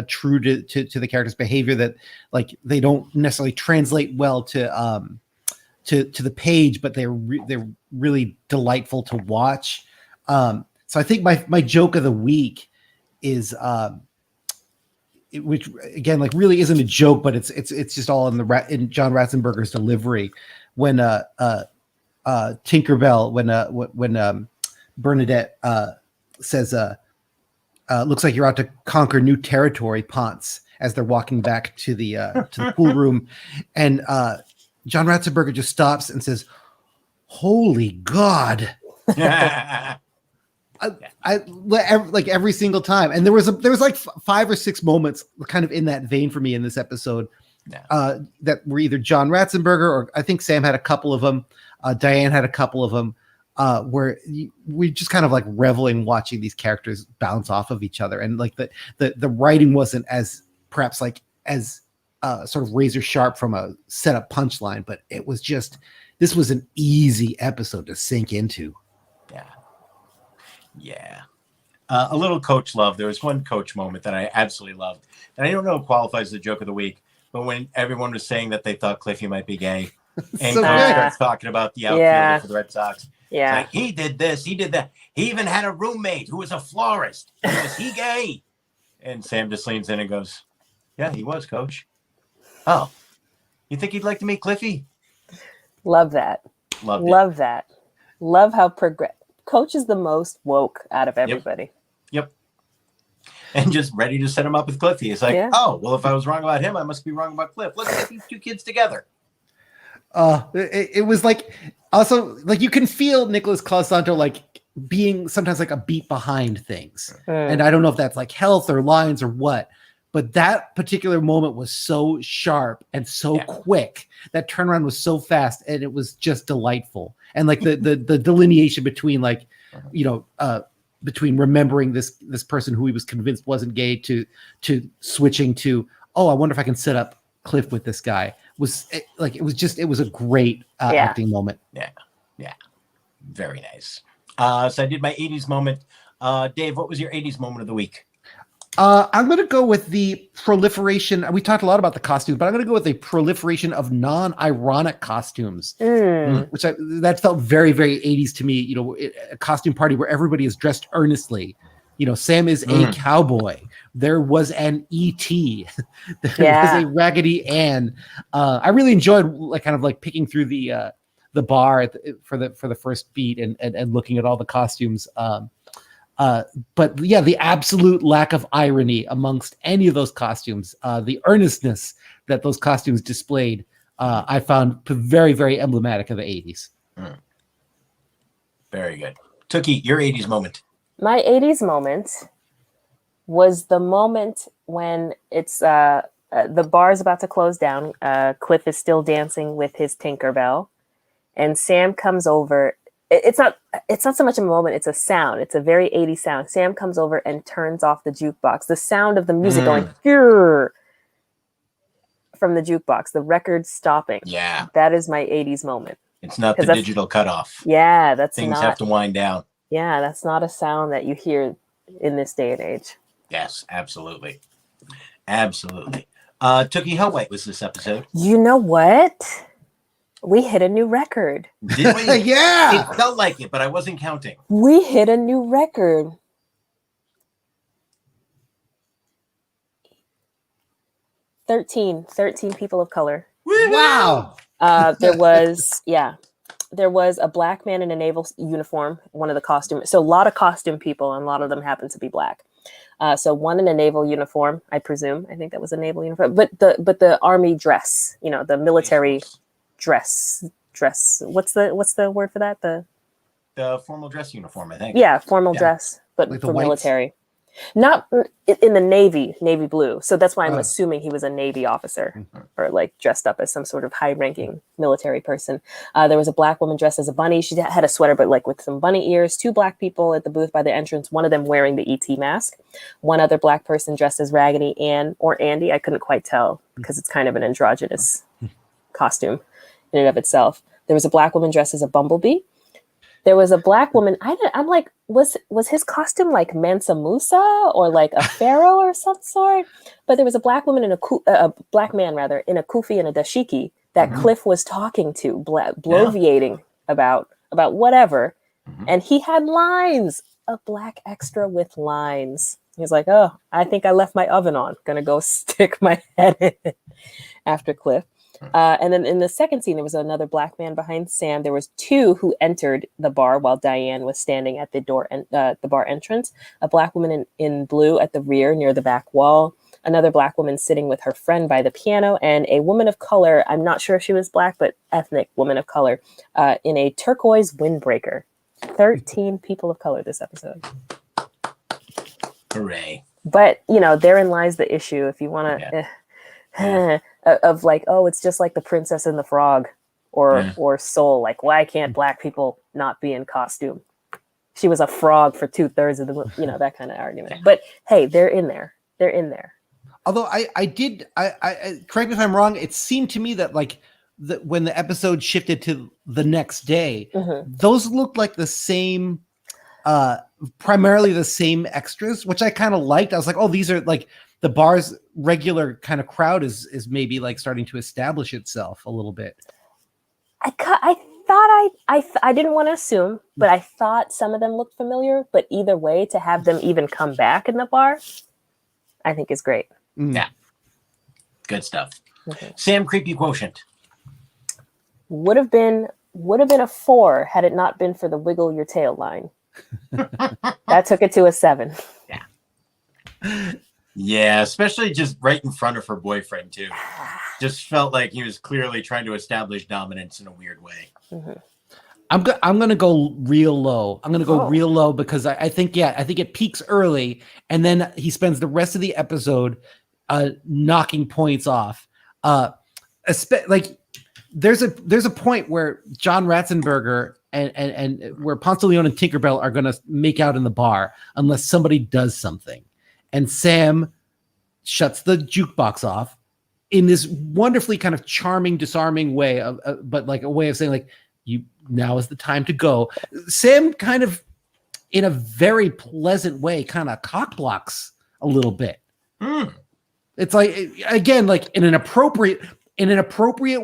true to the character's behavior that like they don't necessarily translate well to the page, but they're really delightful to watch. So I think my joke of the week is which again, like, really isn't a joke, but it's just all in John Ratzenberger's delivery when Tinkerbell, when Bernadette says, looks like you're out to conquer new territory, Ponce, as they're walking back to the pool room, and John Ratzenberger just stops and says, "Holy God." I like every single time, and there was like 5 or 6 moments kind of in that vein for me in this episode, that were either John Ratzenberger, or I think Sam had a couple of them, Diane had a couple of them, where we just kind of like reveling watching these characters bounce off of each other, and like the writing wasn't as perhaps like as sort of razor sharp from a setup punchline, but it was just, this was an easy episode to sink into. Yeah. A little coach love. There was one coach moment that I absolutely loved. And I don't know if qualifies as the joke of the week, but when everyone was saying that they thought Cliffy might be gay, and So Coach good. starts talking about the outfielder for the Red Sox. Yeah. Like, he did this, he did that. He even had a roommate who was a florist. Was he gay? And Sam just leans in and goes, "Yeah, he was, Coach." Oh, you think he'd like to meet Cliffy? Love that. Love that. Love how Coach is the most woke out of everybody. Yep. And just ready to set him up with Cliffy. It's like, oh, well, if I was wrong about him, I must be wrong about Cliff. Let's get these two kids together. It was like, also, like, you can feel Nicholas Clausanto like being sometimes like a beat behind things. And I don't know if that's like health or lines or what, but that particular moment was so sharp and so quick. That turnaround was so fast, and it was just delightful. And like the delineation between, like, between remembering this person who he was convinced wasn't gay to switching to, oh, I wonder if I can set up Cliff with this guy, it was a great acting moment. Yeah. Very nice. So I did my 80s moment. Dave, what was your 80s moment of the week? I'm going to go with the proliferation. We talked a lot about the costumes, but I'm going to go with the proliferation of non-ironic costumes, which that felt very, very 80s to me. A costume party where everybody is dressed earnestly. Sam is a cowboy. There was an E.T. There was a Raggedy Ann. I really enjoyed kind of picking through the bar for the first beat and looking at all the costumes. But yeah, the absolute lack of irony amongst any of those costumes, the earnestness that those costumes displayed, I found very, very emblematic of the 80s. Very good. Tookie, your 80s moment. My 80s moment was the moment when it's the bar's about to close down. Cliff is still dancing with his Tinkerbell, and Sam comes over. It's not so much a moment, it's a sound. It's a very 80s sound. Sam comes over and turns off the jukebox. The sound of the music going from the jukebox, the record stopping. Yeah. That is my 80s moment. It's not the digital cutoff. Yeah, things have to wind down. Yeah, that's not a sound that you hear in this day and age. Yes, absolutely. Absolutely. Tookie, how white was this episode? You know what? We hit a new record. Did we? Yeah. It felt like it, but I wasn't counting. We hit a new record. 13 people of color. Wow. There was a black man in a naval uniform, one of the costumes. So a lot of costume people, and a lot of them happen to be black. So one in a naval uniform, I presume. I think that was a naval uniform. But the army dress, the military dress. What's the word for that? The formal dress uniform, I think. Yeah, formal dress, but like for military. Not in the navy blue. So that's why I'm assuming he was a Navy officer or dressed up as some sort of high-ranking military person. There was a black woman dressed as a bunny. She had a sweater, but with some bunny ears. 2 black people at the booth by the entrance, one of them wearing the ET mask. One other black person dressed as Raggedy Ann or Andy. I couldn't quite tell because it's kind of an androgynous costume in and of itself. There was a black woman dressed as a bumblebee. There was a black woman. I'm like, was his costume like Mansa Musa or like a pharaoh or some sort? But there was a black woman a black man rather in a kufi and a dashiki that Cliff was talking to, bloviating about whatever, and he had lines, a black extra with lines. He's like, oh, I think I left my oven on. Gonna go stick my head in it after Cliff. And then in the second scene, there was another black man behind Sam. There was two who entered the bar while Diane was standing at the door and the bar entrance. A black woman in blue at the rear near the back wall. Another black woman sitting with her friend by the piano, and a woman of color. I'm not sure if she was black, but ethnic woman of color in a turquoise windbreaker. 13 people of color this episode. Hooray. But, therein lies the issue. If you want to, of like, oh, it's just like the Princess and the Frog or Soul. Like, why can't black people not be in costume? She was a frog for 2/3 of the, that kind of argument. Yeah. But hey, they're in there. They're in there. Although I correct me if I'm wrong, it seemed to me that like when the episode shifted to the next day, those looked like the same, primarily the same extras, which I kind of liked. I was like, oh, these are like the bar's regular kind of crowd is maybe like starting to establish itself a little bit. I didn't want to assume, but I thought some of them looked familiar. But either way, to have them even come back in the bar, I think is great. Yeah. Good stuff. Sam, creepy quotient. Would have been a 4 had it not been for the wiggle your tail line. That took it to a 7. Yeah. Yeah, especially just right in front of her boyfriend too. Just felt like he was clearly trying to establish dominance in a weird way. I'm gonna go real low. I'm gonna go real low because I think it peaks early and then he spends the rest of the episode knocking points off. Like there's a point where John Ratzenberger and where Ponce de Leon and Tinkerbell are gonna make out in the bar unless somebody does something. And Sam shuts the jukebox off in this wonderfully kind of charming, disarming way but like a way of saying like, now is the time to go. Sam kind of in a very pleasant way kind of cock blocks a little bit. It's like, again, like in an appropriate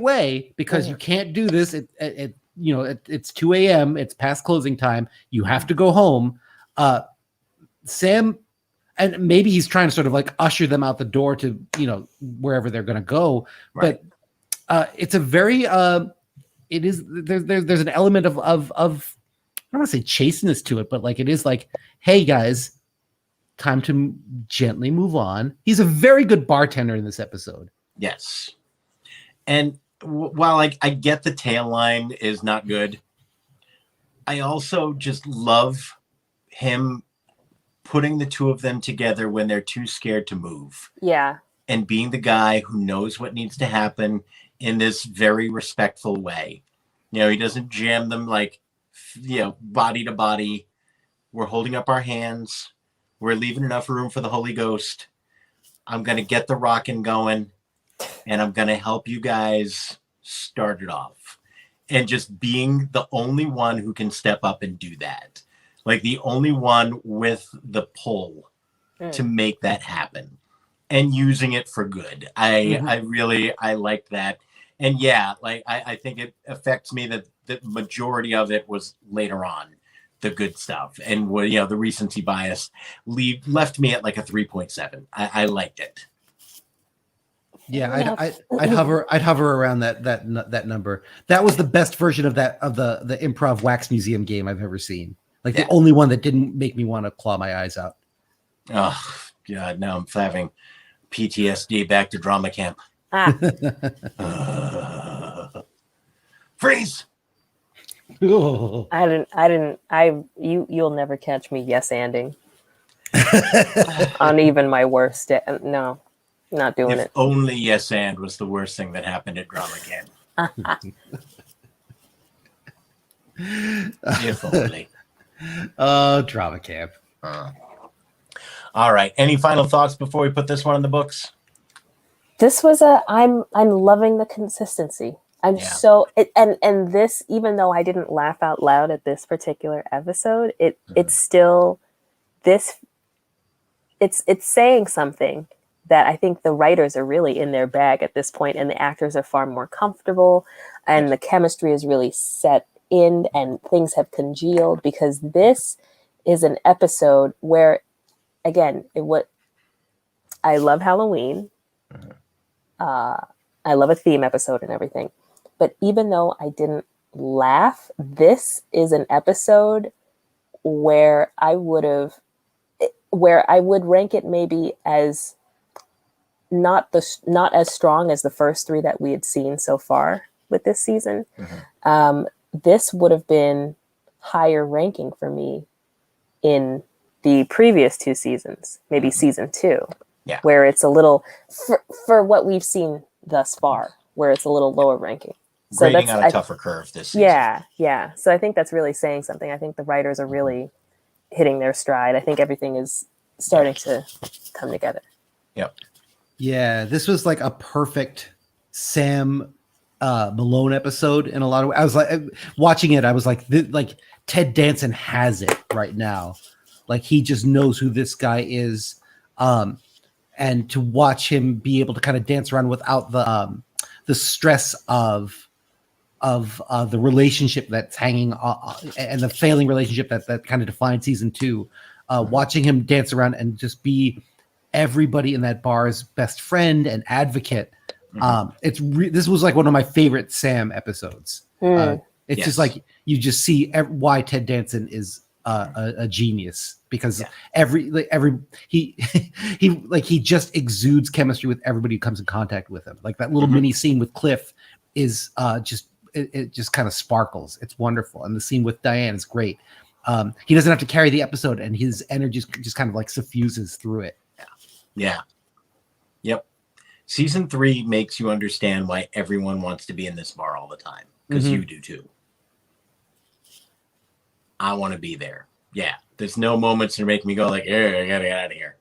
way, because you can't do this. It's 2 a.m. It's past closing time. You have to go home. Sam, and maybe he's trying to sort of like usher them out the door to, wherever they're going to go. Right. But it's a very, there's an element of I don't want to say chasteness to it, but like it is like, hey guys, time to gently move on. He's a very good bartender in this episode. Yes. And while I get the tail line is not good, I also just love him putting the two of them together when they're too scared to move. Yeah. And being the guy who knows what needs to happen in this very respectful way. He doesn't jam them like, body to body. We're holding up our hands. We're leaving enough room for the Holy Ghost. I'm going to get the rockin' going, and I'm going to help you guys start it off. And just being the only one who can step up and do that. Like the only one with the pull to make that happen and using it for good. I liked that. And yeah, like I think it affects me that the majority of it was later on, the good stuff. And the recency bias left me at like a 3.7. I liked it. Yeah, I'd hover around that number. That was the best version of the improv wax museum game I've ever seen. Like the only one that didn't make me want to claw my eyes out. Oh God, now I'm having PTSD back to drama camp. Freeze. You'll never catch me yes-anding on even my worst day. No, not doing it. If only yes and was the worst thing that happened at drama camp. If only. Oh, drama camp. All right. Any final thoughts before we put this one in the books? This was I'm loving the consistency. And this, even though I didn't laugh out loud at this particular episode, it's still this. It's saying something that I think the writers are really in their bag at this point, and the actors are far more comfortable, and the chemistry is really set in, and things have congealed, because this is an episode where again, I love Halloween. I love a theme episode and everything. But even though I didn't laugh, this is an episode where I would rank it maybe as not as strong as the first three that we had seen so far with this season. This would have been higher ranking for me in the previous two seasons, maybe season 2, where it's a little for what we've seen thus far, where it's a little lower ranking. So Grading on a tougher curve this season. Yeah. So I think that's really saying something. I think the writers are really hitting their stride. I think everything is starting to come together. Yep. Yeah, this was like a perfect Sam Malone episode in a lot of ways. I was like watching it. I was like, like Ted Danson has it right now. Like he just knows who this guy is, and to watch him be able to kind of dance around without the stress of the relationship that's hanging and the failing relationship that kind of defined season 2. Watching him dance around and just be everybody in that bar's best friend and advocate. This was like one of my favorite Sam episodes. It's just like you just see why Ted Danson is a genius, because he just exudes chemistry with everybody who comes in contact with him. Like that little mini scene with Cliff is it just kind of sparkles. It's wonderful, and the scene with Diane is great. He doesn't have to carry the episode, and his energy just kind of like suffuses through it. Yeah. Yep. Season 3 makes you understand why everyone wants to be in this bar all the time, because you do too. I want to be there. Yeah. There's no moments that make me go like, I gotta get out of here.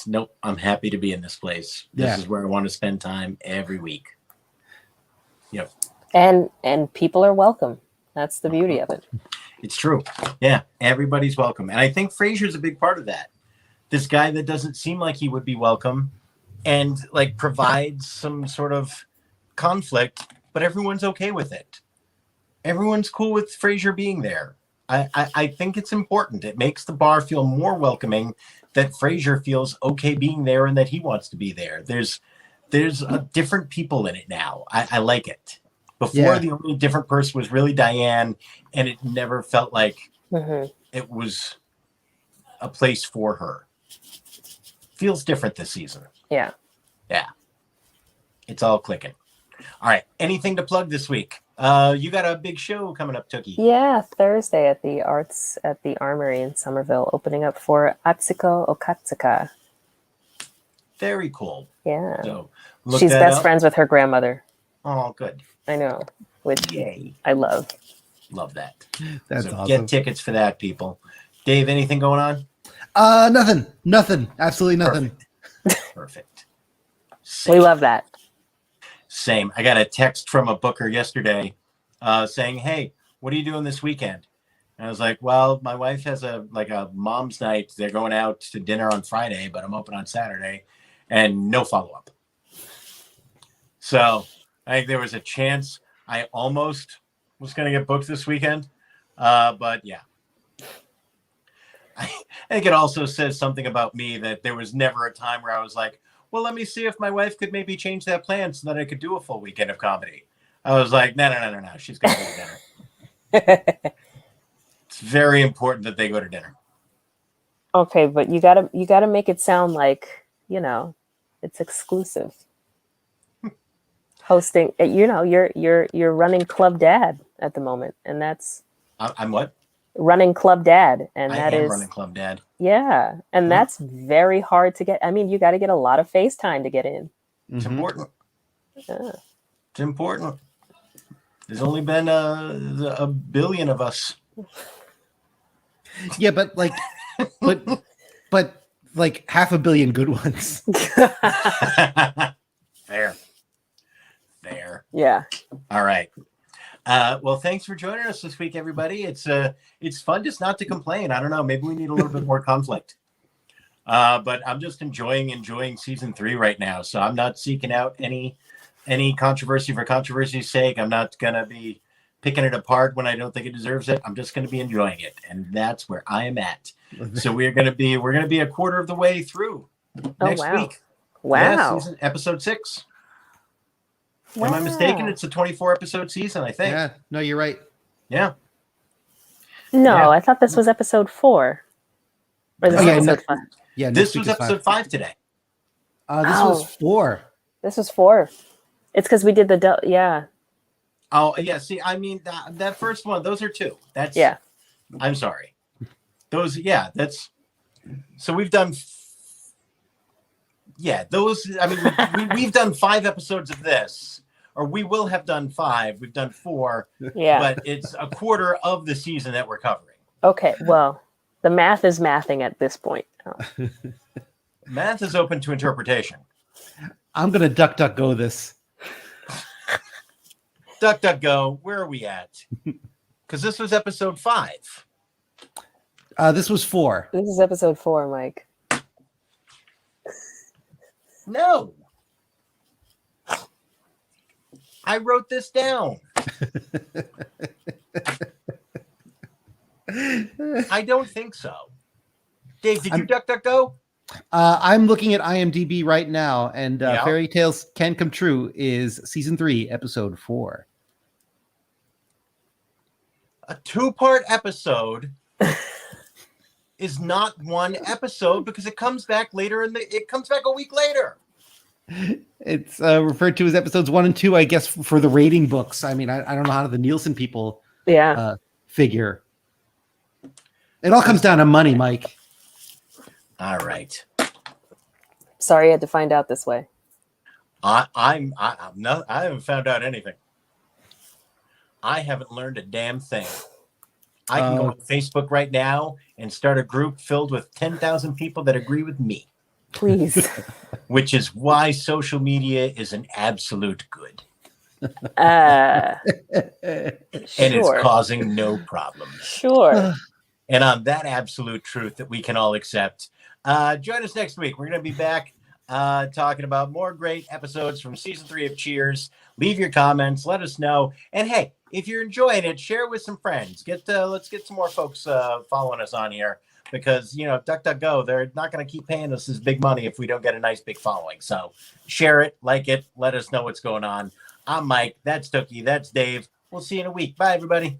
Nope. I'm happy to be in this place. This is where I want to spend time every week. Yep. And people are welcome. That's the beauty of it. It's true. Yeah. Everybody's welcome. And I think Frasier's a big part of that. This guy that doesn't seem like he would be welcome and like provides some sort of conflict, but everyone's okay with it. Everyone's cool with Frasier being there. I think it's important. It makes the bar feel more welcoming that Frasier feels okay being there and that he wants to be there. There's different people in it now. I like it. Before, the only different person was really Diane, and it never felt like it was a place for her. Feels different this season. Yeah. It's all clicking. All right. Anything to plug this week? You got a big show coming up, Tookie. Yeah, Thursday at the Arts at the Armory in Somerville, opening up for Atsuko Okatsuka. Very cool. Yeah. So she's best friends with her grandmother. Oh, good. I know. Yay. I love that. That's so awesome. Get tickets for that, people. Dave, anything going on? Nothing. Absolutely nothing. Perfect. We love that. Same. I got a text from a booker yesterday saying, hey, what are you doing this weekend? And I was like, well, my wife has a mom's night. They're going out to dinner on Friday, but I'm open on Saturday, and no follow-up. So I think there was a chance I almost was going to get booked this weekend. But yeah. I think it also says something about me that there was never a time where I was like, well, let me see if my wife could maybe change that plan so that I could do a full weekend of comedy. I was like, no. She's going to go to dinner. It's very important that they go to dinner. Okay, but you gotta make it sound like, it's exclusive. Hosting, you're running Club Dad at the moment, and that's. I'm what? Running Club Dad, and I that am is running Club Dad. Yeah, and that's very hard to get. I mean, you got to get a lot of FaceTime to get in. It's important. Yeah. It's important. There's only been a billion of us. Yeah, but like 500 million good ones. Fair. Yeah. All right. Well, thanks for joining us this week, everybody. It's fun just not to complain. I don't know. Maybe we need a little bit more conflict. But I'm just enjoying season 3 right now. So I'm not seeking out any controversy for controversy's sake. I'm not gonna be picking it apart when I don't think it deserves it. I'm just going to be enjoying it, and that's where I am at. So we're going to be a quarter of the way through next week. Wow. Yeah, episode 6. Wow. Am I mistaken? It's a 24 episode season, I think. Yeah, no, you're right. Yeah. No, Yeah. I thought this was episode 4. Or this Oh, is yeah, episode 5. Yeah, This next week was is episode 5 today. This was 4. This was 4. It's because we did the yeah. Oh, yeah. See, I mean, that first one, those are 2. That's, Yeah. I'm sorry. Those, yeah, that's, so we've done, yeah, those, I mean, we've done 5 episodes of this, or we will have done 5. We've done 4, Yeah. but it's a quarter of the season that we're covering. Okay, well, the math is mathing at this point. Oh. Math is open to interpretation. I'm gonna DuckDuckGo this. DuckDuckGo, where are we at? Because this was episode 5. This was 4. This is episode 4, Mike. No. I wrote this down. I don't think so. Dave, did you DuckDuckGo? I'm looking at IMDb right now, and Yeah. Fairy Tales Can Come True is season 3, episode 4. A 2-part episode is not one episode because it comes back later it comes back a week later. It's referred to as episodes 1 and 2, I guess, for the rating books. I mean, I don't know how the Nielsen people figure. It all comes down to money, Mike. All right. Sorry I had to find out this way. I haven't found out anything. I haven't learned a damn thing. I can go on Facebook right now and start a group filled with 10,000 people that agree with me. Please. Which is why social media is an absolute good. Sure. And it's causing no problems. Sure. And on that absolute truth that we can all accept, join us next week. We're going to be back talking about more great episodes from season 3 of Cheers. Leave your comments. Let us know. And hey, if you're enjoying it, share with some friends. Let's get some more folks following us on here because, you know, DuckDuckGo, they're not going to keep paying us this big money if we don't get a nice big following. So share it, like it, let us know what's going on. I'm Mike. That's Tookie. That's Dave. We'll see you in a week. Bye, everybody.